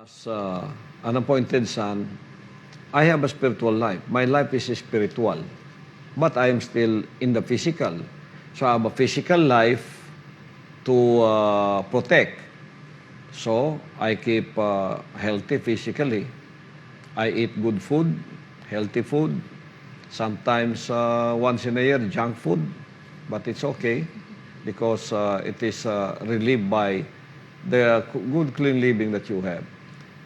As an appointed son, I have a spiritual life. My life is spiritual, but I am still in the physical. So I have a physical life to protect. So I keep healthy physically. I eat good food, healthy food. Sometimes once in a year, junk food, but it's okay because it is relieved by the good, clean living that you have.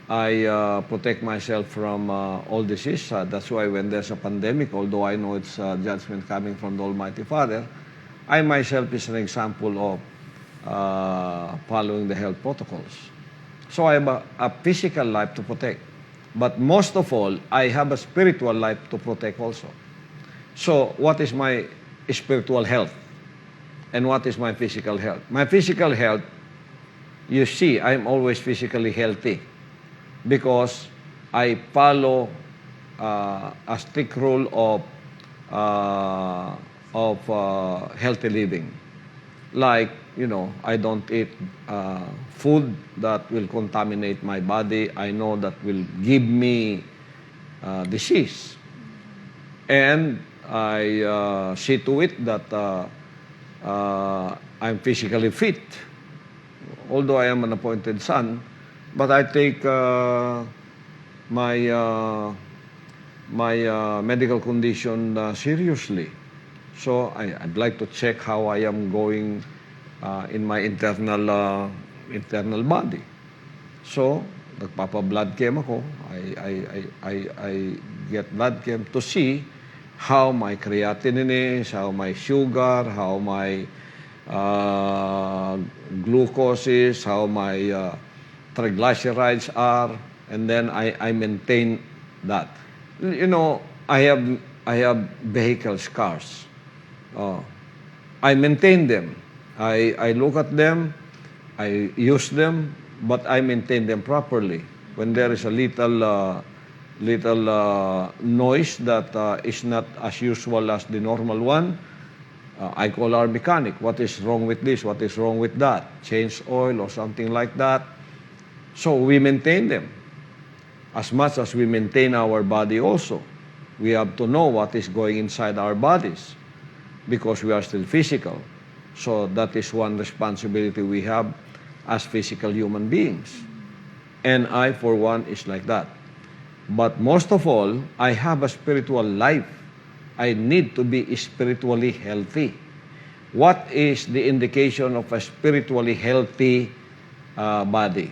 I protect myself from all disease. That's why when there's a pandemic, although I know it's judgment coming from the Almighty Father, I myself is an example of following the health protocols. So I have a physical life to protect. But most of all, I have a spiritual life to protect also. So what is my spiritual health? And what is my physical health? My physical health, you see, I'm always physically healthy because I follow a strict rule of healthy living. Like, I don't eat food that will contaminate my body. I know that will give me disease. And I see to it that I'm physically fit. Although I am an appointed son, but I take my medical condition seriously. So I'd like to check how I am going in my internal body. So nagpapa-blood chem ako. I get blood chem to see how my creatinine is, how my sugar, how my glucose is, how my triglycerides are, and then I maintain that. I have vehicle scars. I maintain them. I look at them, I use them, but I maintain them properly. When there is a little noise that is not as usual as the normal one, I call our mechanic. What is wrong with this? What is wrong with that? Change oil or something like that. So we maintain them. As much as we maintain our body also, we have to know what is going inside our bodies because we are still physical. So that is one responsibility we have as physical human beings. And I, for one, is like that. But most of all, I have a spiritual life. I need to be spiritually healthy. What is the indication of a spiritually healthy body?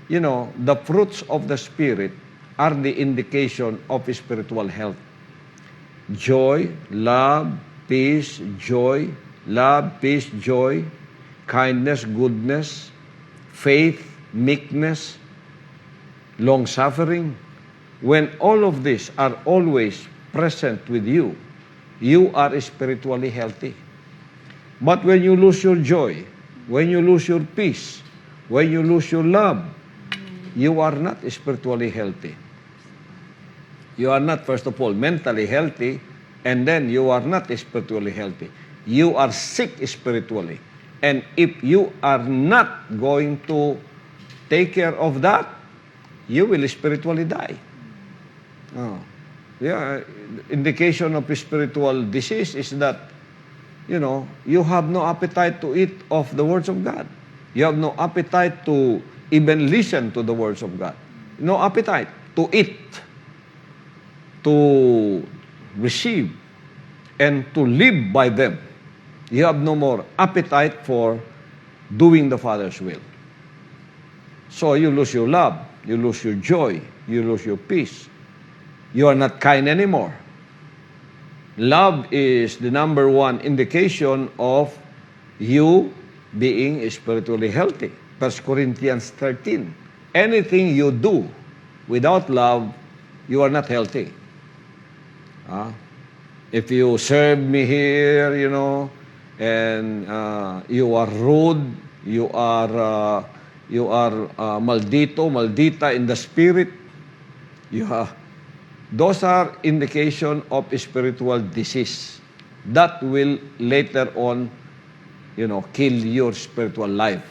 The fruits of the Spirit are the indication of spiritual health. Joy, love, peace, joy, kindness, goodness, faith, meekness, long-suffering. When all of these are always present with you, you are spiritually healthy. But when you lose your joy, when you lose your peace, when you lose your love, you are not spiritually healthy. You are not, first of all, mentally healthy, and then you are not spiritually healthy. You are sick spiritually. And if you are not going to take care of that, you will spiritually die. Indication of spiritual disease is that, you have no appetite to eat of the words of God. You have no appetite to even listen to the words of God. No appetite to eat, to receive, and to live by them. You have no more appetite for doing the Father's will. So you lose your love, you lose your joy, you lose your peace. You are not kind anymore. Love is the number one indication of you being spiritually healthy. 1 Corinthians 13. Anything you do without love, you are not healthy. If you serve me here, and you are rude, you are maldita in the spirit, those are indication of spiritual disease that will later on, kill your spiritual life.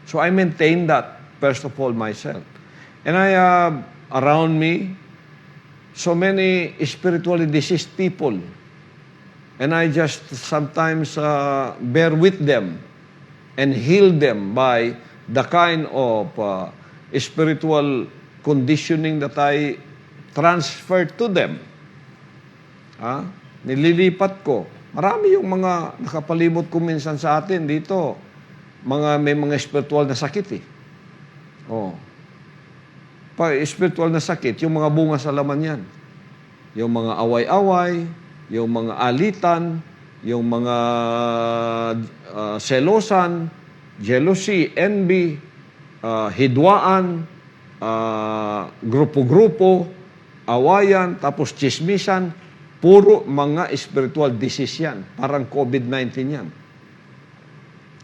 So I maintain that, first of all, myself. And I have around me so many spiritually diseased people. And I just sometimes bear with them and heal them by the kind of spiritual conditioning that I transfer to them. Nililipat ko. Marami yung mga nakapalibot ko minsan sa atin dito. May mga spiritual na sakit eh. Spiritual na sakit, yung mga bunga sa laman yan. Yung mga away-away, yung mga alitan, yung mga selosan, jealousy, envy, hidwaan, grupo-grupo, awayan, tapos chismisan, puro mga spiritual disease yan. Parang COVID-19 yan.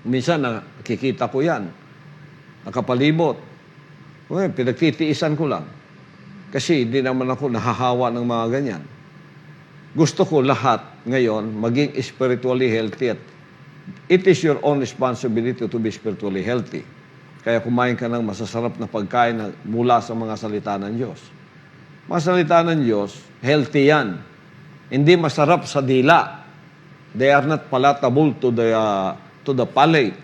Minsan, nakikita ko yan. Nakapalibot. Pinagtitiisan ko lang. Kasi hindi naman ako nahahawa ng mga ganyan. Gusto ko lahat ngayon maging spiritually healthy. At it is your own responsibility to be spiritually healthy. Kaya kumain ka ng masasarap na pagkain mula sa mga salita ng Diyos. Mga salita ng Diyos, healthy yan. Hindi masarap sa dila. They are not palatable to the palate.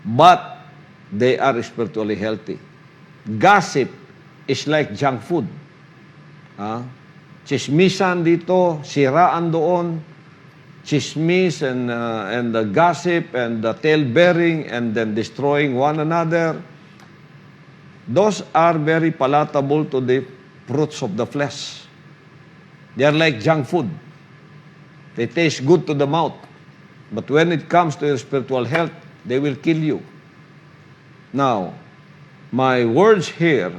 But they are spiritually healthy. Gossip is like junk food. Chismisan dito, siraan doon, chismis and the gossip and the tale-bearing and then destroying one another. Those are very palatable to the fruits of the flesh. They are like junk food. They taste good to the mouth. But when it comes to your spiritual health, they will kill you. Now, my words here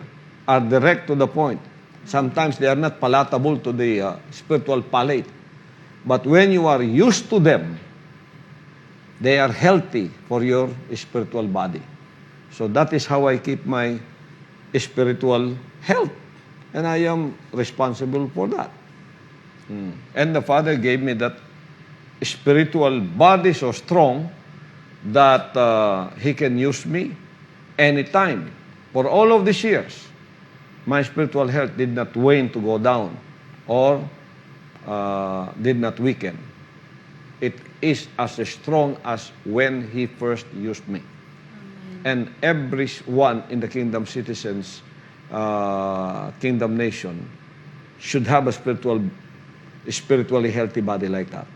are direct to the point. Sometimes they are not palatable to the spiritual palate. But when you are used to them, they are healthy for your spiritual body. So that is how I keep my spiritual health. And I am responsible for that. And the Father gave me that spiritual body so strong that He can use me anytime. For all of these years, my spiritual health did not wane to go down or did not weaken. It is as strong as when He first used me. And everyone in the kingdom citizens, kingdom nation, should have a spiritually healthy body like that.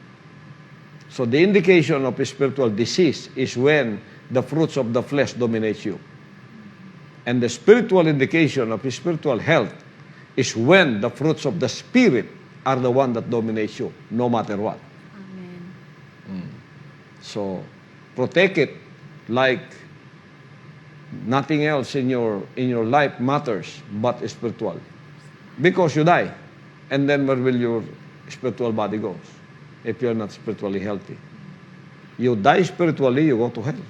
So the indication of a spiritual disease is when the fruits of the flesh dominate you. And the spiritual indication of spiritual health is when the fruits of the Spirit are the one that dominates you, no matter what. Amen. So, protect it like nothing else in your life matters but spiritual. Because you die. And then where will your spiritual body go if you're not spiritually healthy? You die spiritually, you go to hell.